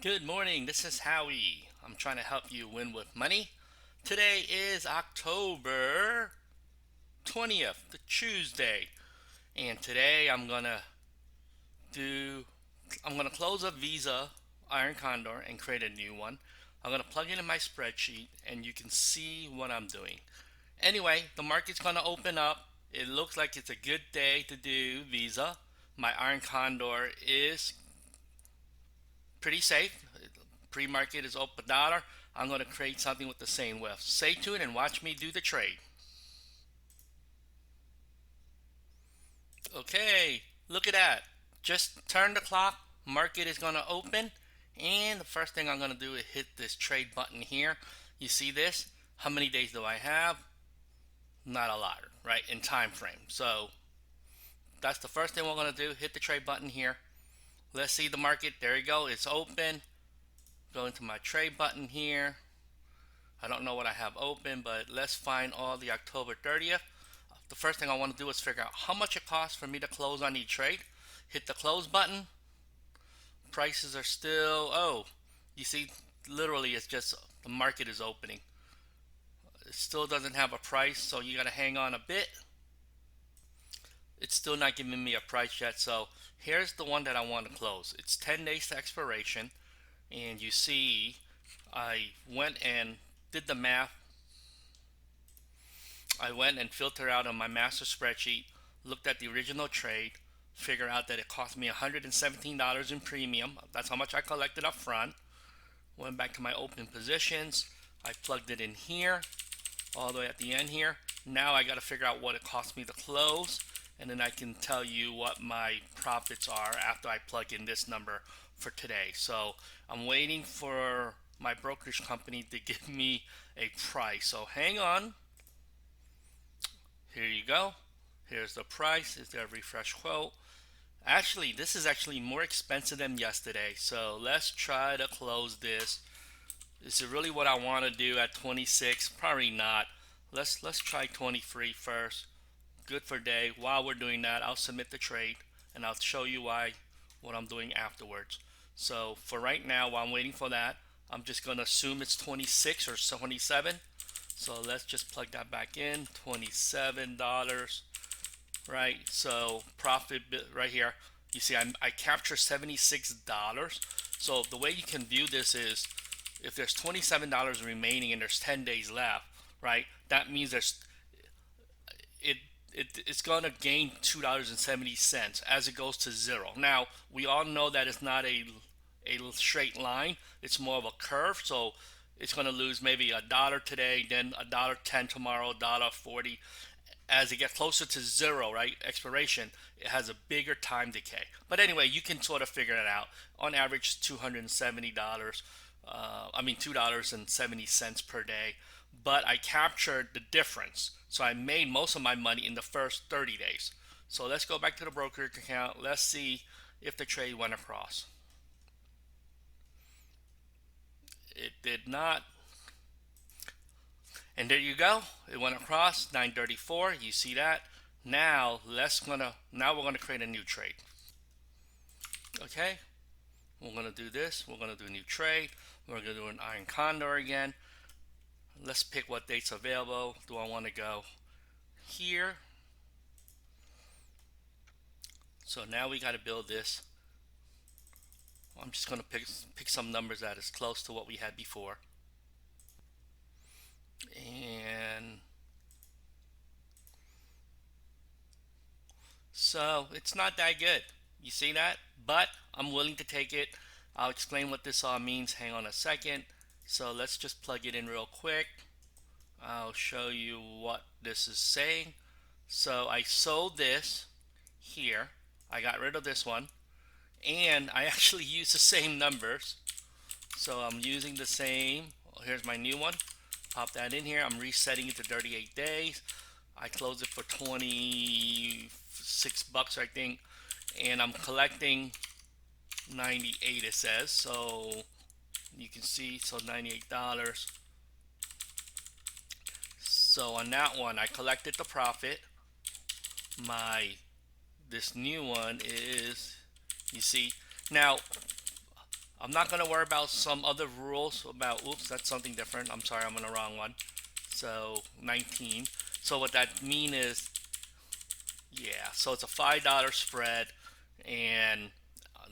Good morning, this is Howie. I'm trying to help you win with money. Today is October 20th, the Tuesday. And today do I'm gonna close a Visa Iron Condor and create a new one. I'm gonna plug it in my spreadsheet and you can see what I'm doing. Anyway, the market's gonna open up. It looks like it's a good day to do Visa. My Iron Condor is pretty safe. Pre-market is open dollar. I'm going to create something with the same width. Stay tuned and watch me do the trade. Okay, look at that. Just turn the clock. Market is going to open. And the first thing I'm going to do is hit this trade button here. You see this? How many days do I have? Not a lot, right? In time frame. So that's the first thing we're going to do. Hit the trade button here. Let's see the market. There you go. It's open. Go into my trade button here. I don't know what I have open, but let's find all the October 30th. The first thing I want to do is figure out how much it costs for me to close on ETrade. Hit the close button. Prices are still, oh, you see, literally it's just the market is opening. It still doesn't have a price, so you got to hang on a bit. It's still not giving me a price yet, so here's the one that I want to close. It's 10 days to expiration, and you see I went and did the math. I went and filtered out on my master spreadsheet, looked at the original trade, figured out that it cost me $117 in premium. That's how much I collected up front. Went back to my open positions. I plugged it in here, all the way at the end here. Now I got to figure out what it cost me to close, and then I can tell you what my profits are after I plug in this number for today. So I'm waiting for my brokerage company to give me a price. So hang on. Here you go. Here's the price. Is there a refresh quote? Actually, this is actually more expensive than yesterday. So let's try to close this. Is it really what I want to do at 26? Probably not. Let's try 23 first. Good for day. While we're doing that, I'll submit the trade and I'll show you what I'm doing afterwards. So for right now, while I'm waiting for that, I'm just going to assume it's 26 or 27. So let's just plug that back in. $27, right? So profit right here. You see, I capture $76. So the way you can view this is if there's $27 remaining and there's 10 days left, right? That means it it's going to gain $2.70 as it goes to zero. Now, we all know that it's not a straight line. It's more of a curve. So it's going to lose maybe a dollar today, then $1.10 tomorrow, $1.40. As it gets closer to zero, right, expiration, it has a bigger time decay. But anyway, you can sort of figure that out. On average, $270. $2.70 per day. But I captured the difference. So I made most of my money in the first 30 days. So let's go back to the brokerage account. Let's see if the trade went across. It did not. And there you go. It went across 934. You see that? Now we're gonna create a new trade. Okay? We're gonna do this. We're gonna do a new trade. We're gonna do an Iron Condor again. Let's pick what date's available. Do I want to go here? So now we got to build this. I'm just gonna pick some numbers that is close to what we had before. And so it's not that good. You see that? But I'm willing to take it. I'll explain what this all means. Hang on a second. So let's just plug it in real quick. I'll show you what this is saying. So I sold this here. I got rid of this one. And I actually use the same numbers. So I'm using the same. Here's my new one. Pop that in here. I'm resetting it to 38 days. I closed it for 26 bucks, I think. And I'm collecting 98, it says. So you can see, so $98. So on that one, I collected the profit. This new one is, you see, now I'm not going to worry about some other rules about, oops, that's something different. I'm sorry, I'm on the wrong one. So 19. So what that mean is, yeah, so it's a $5 spread, and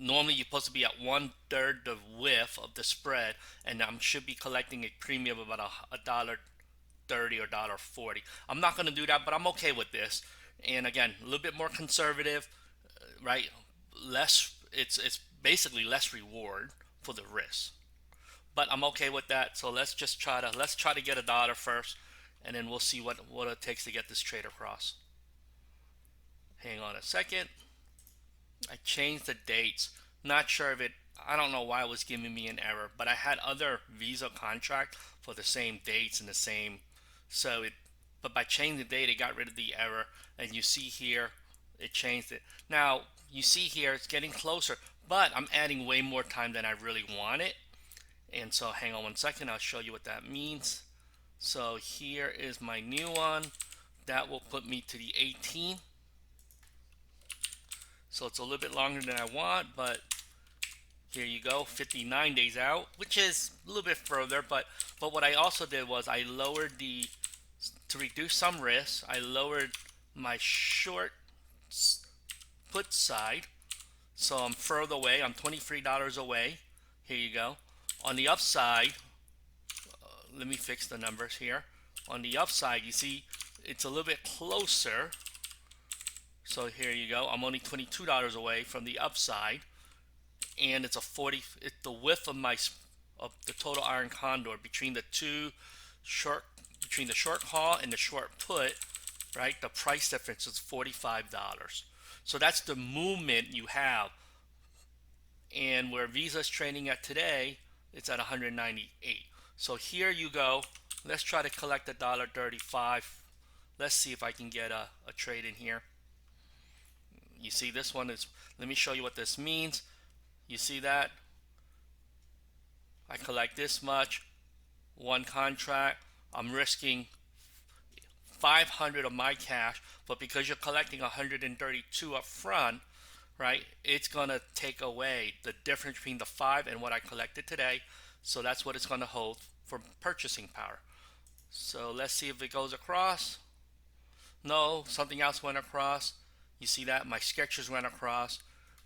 normally you're supposed to be at 1/3 the width of the spread, and I should be collecting a premium of about a $1.30 or $1.40. I'm not going to do that, but I'm okay with this. And again, a little bit more conservative, right? Less, it's basically less reward for the risk, but I'm okay with that. So let's try to get a dollar first, and then we'll see what it takes to get this trade across. Hang on a second. I changed the dates. Not sure if it, I don't know why it was giving me an error, but I had other Visa contract for the same dates and the same, so it, but by changing the date, it got rid of the error. And you see here, it changed it. Now, you see here, it's getting closer, but I'm adding way more time than I really want it. And so hang on one second, I'll show you what that means. So here is my new one. That will put me to the 18. So it's a little bit longer than I want, but here you go, 59 days out, which is a little bit further. But what I also did was I lowered the, to reduce some risk, I lowered my short put side. So I'm further away, I'm $23 away. Here you go. On the upside, let me fix the numbers here. On the upside, you see it's a little bit closer. So here you go. I'm only $22 away from the upside, and it's a 40. It's the width of the total iron condor between the two short, between the short call and the short put. Right, the price difference is $45. So that's the movement you have. And where Visa's trading at today, it's at 198. So here you go. Let's try to collect $1.35. Let's see if I can get a trade in here. You see this one is, let me show you what this means. You see that? I collect this much, one contract. I'm risking 500 of my cash, but because you're collecting 132 up front, right, it's gonna take away the difference between the 5 and what I collected today. So that's what it's gonna hold for purchasing power. So let's see if it goes across. No, something else went across. You see that? My sketches went across.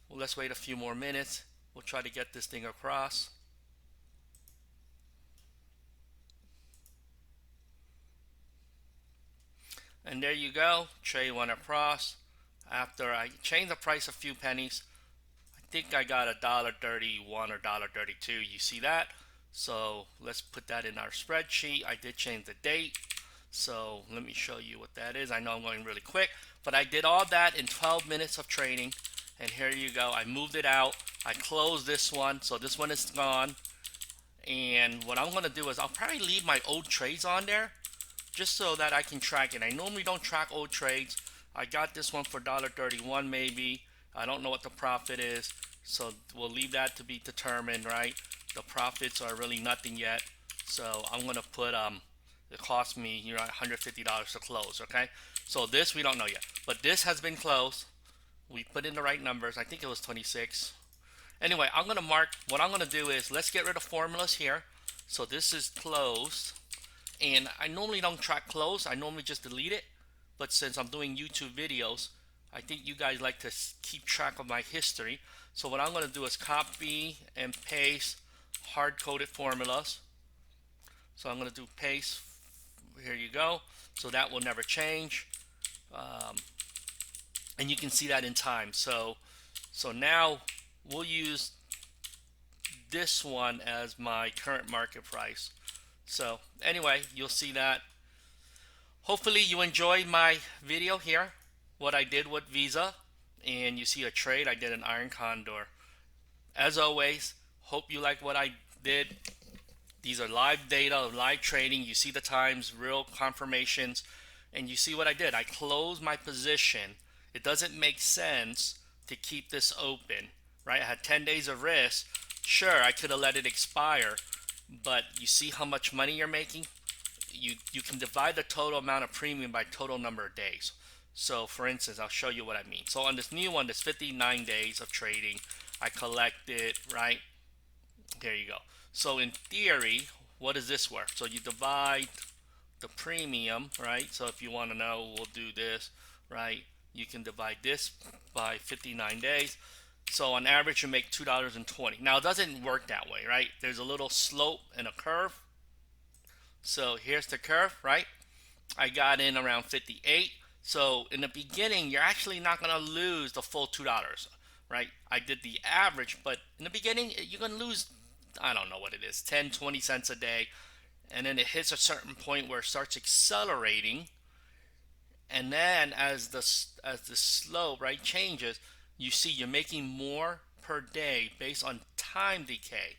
Well, let's wait a few more minutes. We'll try to get this thing across. And there you go. Trade went across. After I changed the price a few pennies, I think I got $1.31 or $1.32. You see that? So let's put that in our spreadsheet. I did change the date. So let me show you what that is. I know I'm going really quick, but I did all that in 12 minutes of trading. And here you go. I moved it out. I closed this one. So this one is gone. And what I'm going to do is I'll probably leave my old trades on there just so that I can track it. I normally don't track old trades. I got this one for $1.31 maybe. I don't know what the profit is. So we'll leave that to be determined, right? The profits are really nothing yet. So I'm going to put, it cost me, $150 to close, okay? So this we don't know yet. But this has been closed. We put in the right numbers. I think it was 26. Anyway, I'm going to mark, what I'm going to do is, let's get rid of formulas here. So this is closed. And I normally don't track close. I normally just delete it. But since I'm doing YouTube videos, I think you guys like to keep track of my history. So what I'm going to do is copy and paste hard-coded formulas. So I'm going to do paste. Here you go. So that will never change. And you can see that in time. So now we'll use this one as my current market price. So anyway, you'll see that. Hopefully you enjoyed my video here, what I did with Visa, and you see a trade. I did an iron condor. As always, hope you like what I did. These are live data, live trading. You see the times, real confirmations, and you see what I did. I closed my position. It doesn't make sense to keep this open, right? I had 10 days of risk. Sure, I could have let it expire, but you see how much money you're making? You can divide the total amount of premium by total number of days. So for instance, I'll show you what I mean. So on this new one, this 59 days of trading, I collected, right, There you go. So in theory, what is this worth? So you divide the premium, right? So if you want to know, we'll do this, right? You can divide this by 59 days. So on average, you make $2.20. Now it doesn't work that way, right? There's a little slope and a curve. So here's the curve, right? I got in around 58. So in the beginning, you're actually not going to lose the full $2, right? I did the average, but in the beginning, you're going to lose, I don't know what it is, 10, 20 cents a day. And then it hits a certain point where it starts accelerating. And then as the slope, right, changes, you see you're making more per day based on time decay.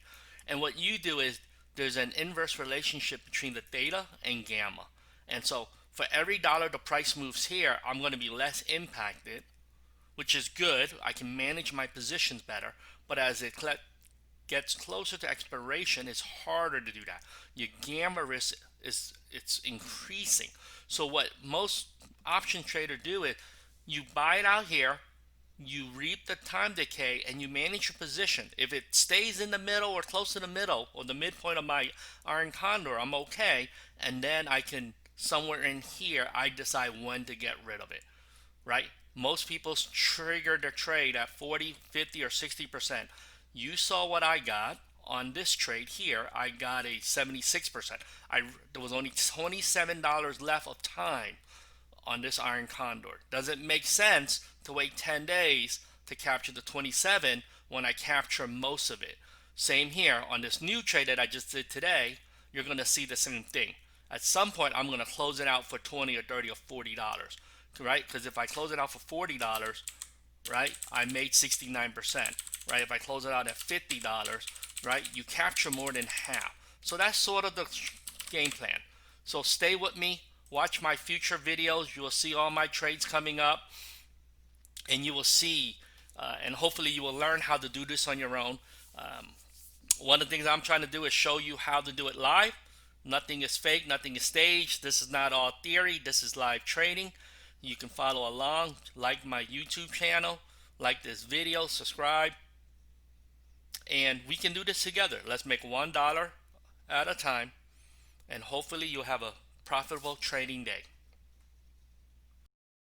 And what you do is there's an inverse relationship between the theta and gamma. And so for every dollar the price moves here, I'm going to be less impacted, which is good. I can manage my positions better. But as it gets closer to expiration, it's harder to do that. Your gamma risk it's increasing. So what most option traders do is you buy it out here, you reap the time decay, and you manage your position. If it stays in the middle or close to the middle or the midpoint of my iron condor, I'm okay. And then I can, somewhere in here, I decide when to get rid of it, right? Most people trigger their trade at 40, 50, or 60%. You saw what I got on this trade here. I got a 76%. There was only $27 left of time on this iron condor. Does it make sense to wait 10 days to capture the 27 when I capture most of it? Same here on this new trade that I just did today. You're going to see the same thing. At some point, I'm going to close it out for 20 or 30 or $40, right? Because if I close it out for $40, right, I made 69%, right? If I close it out at $50, right, you capture more than half. So that's sort of the game plan. So stay with me. Watch my future videos. You will see all my trades coming up, and you will see, and hopefully you will learn how to do this on your own. One of the things I'm trying to do is show you how to do it live. Nothing is fake, nothing is staged. This is not all theory. This is live trading. You can follow along, like my YouTube channel, like this video, subscribe, and we can do this together. Let's make $1 at a time, and hopefully you'll have a profitable trading day.